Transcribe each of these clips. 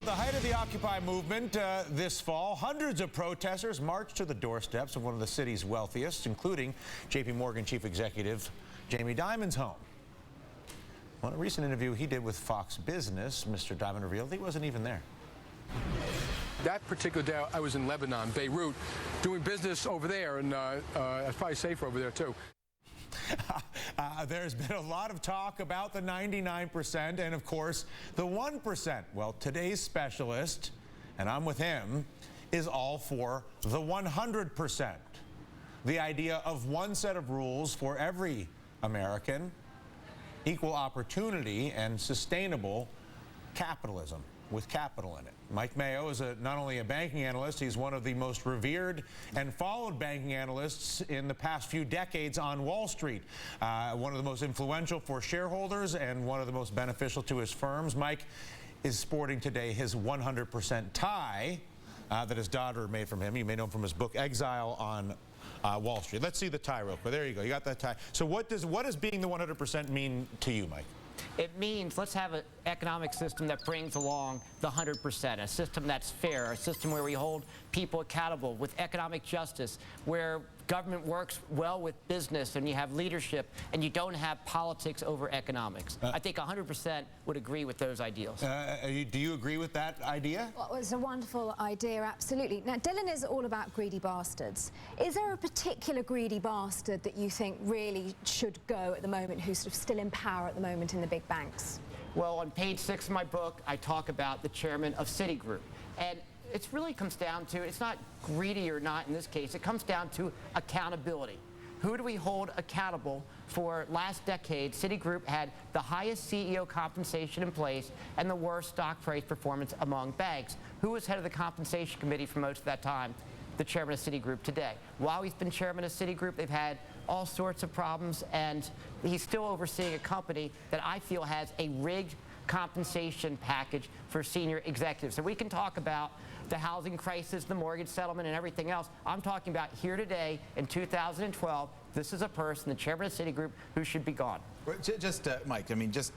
The height of the Occupy movement this fall, hundreds of protesters marched to the doorsteps of one of the city's wealthiest, including JP Morgan chief executive Jamie Dimon's home. On a recent interview he did with Fox Business, Mr. Dimon revealed he wasn't even there. That particular day, I was in Lebanon, Beirut, doing business over there, and it's probably safer over there, too. There's been a lot of talk about the 99% and, of course, the 1%. Well, today's specialist, and I'm with him, is all for the 100%. The idea of one set of rules for every American, equal opportunity, and sustainable capitalism with capital in it. Mike Mayo is not only a banking analyst, he's one of the most revered and followed banking analysts in the past few decades on Wall Street. One of the most influential for shareholders and one of the most beneficial to his firms. Mike is sporting today his 100% tie that his daughter made from him. You may know him from his book Exile on Wall Street. Let's see the tie real quick. There you go. You got that tie. So what does being the 100% mean to you, Mike? It means let's have an economic system that brings along the 100%, a system that's fair, a system where we hold people accountable with economic justice, where government works well with business and you have leadership and you don't have politics over economics. I think 100% would agree with those ideals. Do you agree with that idea? Well, it's a wonderful idea, absolutely. Now, Dylan is all about greedy bastards. Is there a particular greedy bastard that you think really should go at the moment, who's sort of still in power at the moment in the big banks? Well, on page 6 of my book, I talk about the chairman of Citigroup. And it really comes down to, it's not greedy or not in this case, it comes down to accountability. Who do we hold accountable? For last decade, Citigroup had the highest CEO compensation in place and the worst stock price performance among banks. Who was head of the compensation committee for most of that time? The chairman of Citigroup today. While he's been chairman of Citigroup, they've had all sorts of problems, and he's still overseeing a company that I feel has a rigged compensation package for senior executives. So we can talk about the housing crisis, the mortgage settlement, and everything else. I'm talking about here today in 2012. This is a person, the chairman of Citigroup, who should be gone. Just, Mike, I mean, just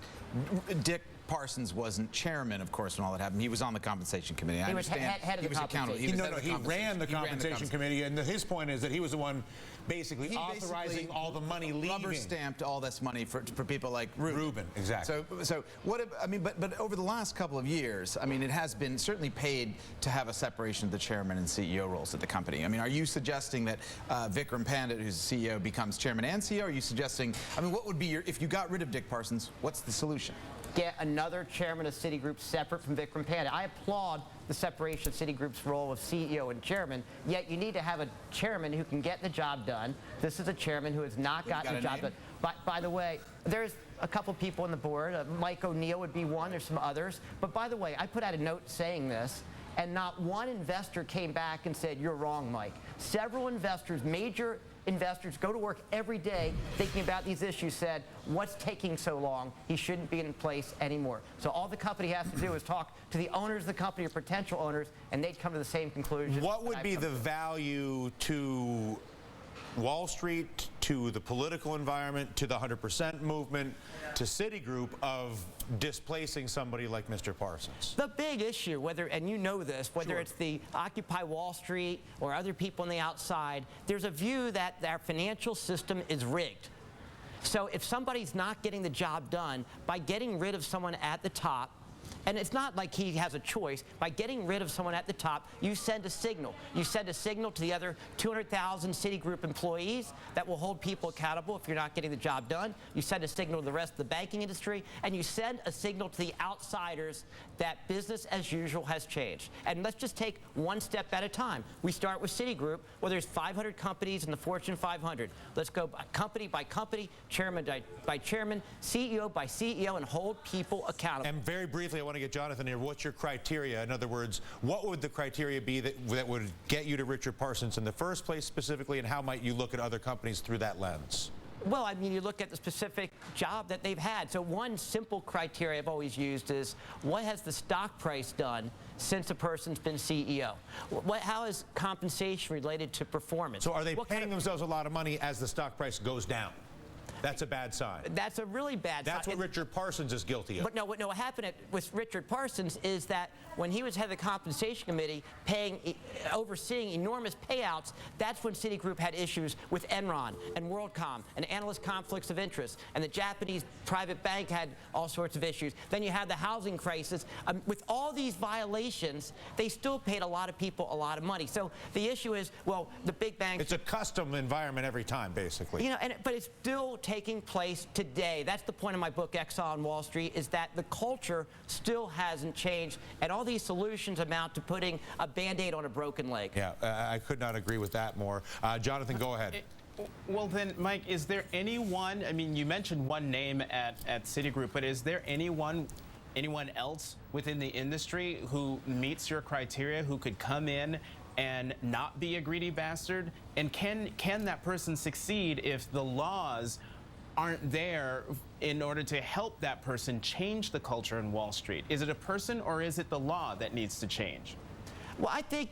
Dick Parsons wasn't chairman, of course, when all that happened. He was on the compensation committee. He was head of the compensation. He ran the compensation committee, and his point is that he was the one basically authorizing all the money leaving. Rubber stamped all this money for people like Rubin. Exactly. So what? I mean, but over the last couple of years, I mean, it has been certainly paid to have a separation of the chairman and CEO roles at the company. I mean, are you suggesting that Vikram Pandit, who's CEO, becomes chairman and CEO? Are you suggesting? I mean, what would be your, if you got rid of Dick Parsons? What's the solution? Get another chairman of Citigroup separate from Vikram Pandit. I applaud the separation of Citigroup's role of CEO and chairman, yet you need to have a chairman who can get the job done. This is a chairman who has not gotten the job done. By the way, there's a couple people on the board. Mike O'Neill would be one. There's some others. But by the way, I put out a note saying this, and not one investor came back and said, you're wrong, Mike. Several investors, major investors, go to work every day thinking about these issues, said, what's taking so long? He shouldn't be in place anymore. So all the company has to do is talk to the owners of the company or potential owners, and they'd come to the same conclusion. What would be the value to Wall Street, to the political environment, to the 100% movement, to Citigroup of displacing somebody like Mr. Parsons? The big issue, whether, and you know this, whether it's the Occupy Wall Street or other people on the outside, there's a view that our financial system is rigged. So if somebody's not getting the job done, by getting rid of someone at the top, and it's not like he has a choice. By getting rid of someone at the top, you send a signal. You send a signal to the other 200,000 Citigroup employees that will hold people accountable if you're not getting the job done. You send a signal to the rest of the banking industry, and you send a signal to the outsiders that business as usual has changed. And let's just take one step at a time. We start with Citigroup, where there's 500 companies in the Fortune 500. Let's go company by company, chairman by chairman, CEO by CEO, and hold people accountable. And very briefly, I want to get Jonathan here. What's your criteria? In other words, what would the criteria be that would get you to Richard Parsons in the first place specifically, and how might you look at other companies through that lens? Well, I mean, you look at the specific job that they've had. So one simple criteria I've always used is, what has the stock price done since a person's been CEO? How is compensation related to performance? So are they paying themselves a lot of money as the stock price goes down? That's a bad sign. That's a really bad sign. That's what Richard Parsons is guilty of. But no, what happened with Richard Parsons is that when he was head of the compensation committee, overseeing enormous payouts, that's when Citigroup had issues with Enron and WorldCom and analyst conflicts of interest, and the Japanese private bank had all sorts of issues. Then you had the housing crisis. With all these violations, they still paid a lot of people a lot of money. So the issue is, well, the big banks. It's a custom environment every time, basically. You know, but it's still taking place today. That's the point of my book, Exile on Wall Street, is that the culture still hasn't changed, and all these solutions amount to putting a Band-Aid on a broken leg. Yeah, I could not agree with that more. Jonathan, go ahead. Well then, Mike, is there anyone, I mean, you mentioned one name at Citigroup, but is there anyone else within the industry who meets your criteria, who could come in and not be a greedy bastard? And can that person succeed if the laws aren't there in order to help that person change the culture in Wall Street? Is it a person, or is it the law that needs to change? Well, I think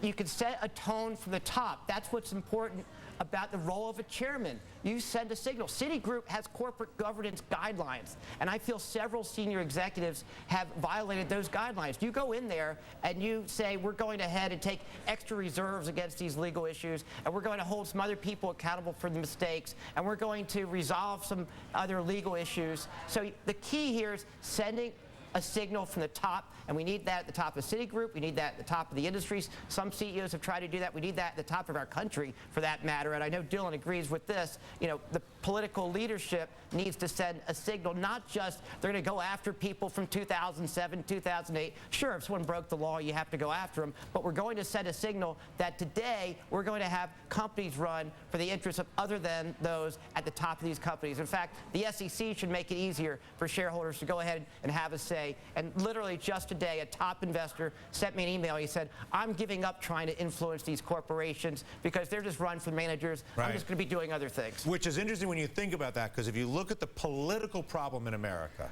you can set a tone from the top. That's what's important about the role of a chairman. You send a signal. Citigroup has corporate governance guidelines, and I feel several senior executives have violated those guidelines. You go in there and you say, we're going ahead and take extra reserves against these legal issues, and we're going to hold some other people accountable for the mistakes, and we're going to resolve some other legal issues. So the key here is sending a signal from the top, and we need that at the top of Citigroup. We need that at the top of the industries. Some CEOs have tried to do that. We need that at the top of our country, for that matter. And I know Dylan agrees with this. You know, the political leadership needs to send a signal, not just they're going to go after people from 2007, 2008. Sure, if someone broke the law, you have to go after them. But we're going to send a signal that today we're going to have companies run for the interests of other than those at the top of these companies. In fact, the SEC should make it easier for shareholders to go ahead and have a say. And literally just today, a top investor sent me an email. He said, I'm giving up trying to influence these corporations because they're just run for managers. Right. I'm just going to be doing other things. Which is interesting when you think about that, because if you look at the political problem in America,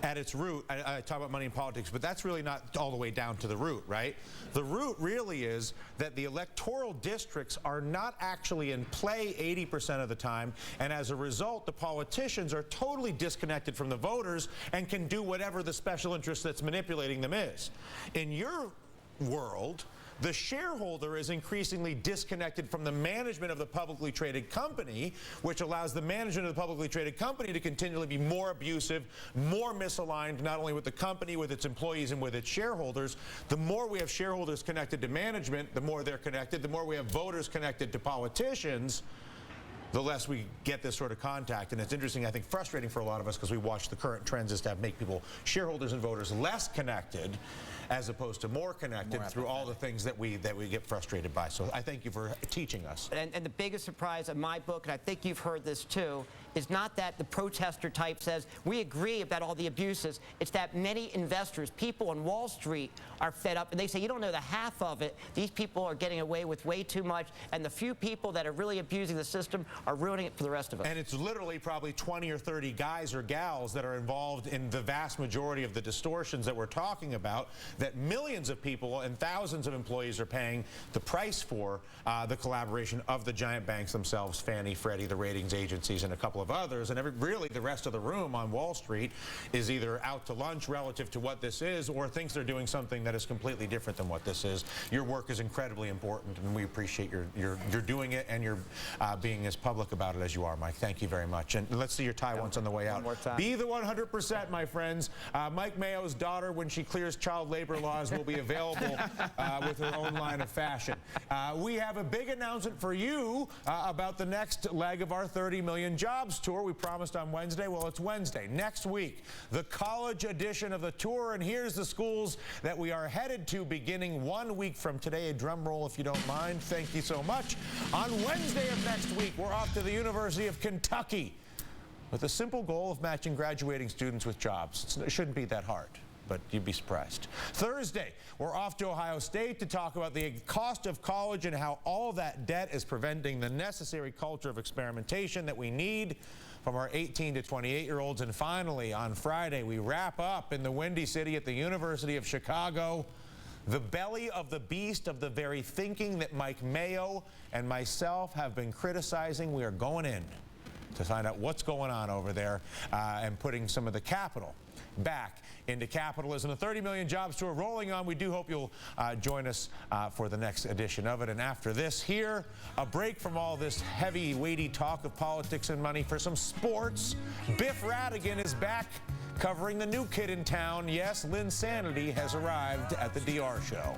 at its root, I talk about money in politics, but that's really not all the way down to the root, right? The root really is that the electoral districts are not actually in play 80% of the time, and as a result, the politicians are totally disconnected from the voters and can do whatever the special interest that's manipulating them is. In your world, the shareholder is increasingly disconnected from the management of the publicly traded company, which allows the management of the publicly traded company to continually be more abusive, more misaligned, not only with the company, with its employees, and with its shareholders. The more we have shareholders connected to management, the more they're connected. The more we have voters connected to politicians, the less we get this sort of contact. And it's interesting, I think frustrating for a lot of us, because we watch the current trends is to make people, shareholders and voters, less connected as opposed to more connected through all the things that we get frustrated by. So I thank you for teaching us. And the biggest surprise of my book, and I think you've heard this too, is not that the protester type says, we agree about all the abuses. It's that many investors, people on Wall Street, are fed up, and they say, you don't know the half of it. These people are getting away with way too much, and the few people that are really abusing the system are ruining it for the rest of us. And it's literally probably 20 or 30 guys or gals that are involved in the vast majority of the distortions that we're talking about, that millions of people and thousands of employees are paying the price for, the collaboration of the giant banks themselves, Fannie, Freddie, the ratings agencies, and a couple of others. And really the rest of the room on Wall Street is either out to lunch relative to what this is, or thinks they're doing something that is completely different than what this is. Your work is incredibly important, and we appreciate you're doing it, and you're being as public about it as you are, Mike. Thank you very much. And let's see your tie once on the way out. One more time. Be the 100%, my friends. Mike Mayo's daughter, when she clears child labor laws, will be available with her own line of fashion. We have a big announcement for you about the next leg of our 30 Million Jobs tour. We promised on Wednesday. Well, it's Wednesday. Next week, the college edition of the tour, and here's the schools that we are headed to beginning 1 week from today. A drum roll, if you don't mind. Thank you so much. On Wednesday of next week, we're off to the University of Kentucky with the simple goal of matching graduating students with jobs. It shouldn't be that hard, but you'd be surprised. Thursday, we're off to Ohio State to talk about the cost of college and how all that debt is preventing the necessary culture of experimentation that we need from our 18 to 28-year-olds. And finally, on Friday, we wrap up in the Windy City at the University of Chicago, the belly of the beast of the very thinking that Mike Mayo and myself have been criticizing. We are going in to find out what's going on over there and putting some of the capital back into capitalism. The 30 million jobs tour rolling on. We do hope you'll join us for the next edition of it. And after this, here, a break from all this heavy, weighty talk of politics and money for some sports. Biff Ratigan is back covering the new kid in town. Yes, Lynn Sanity has arrived at the DR show.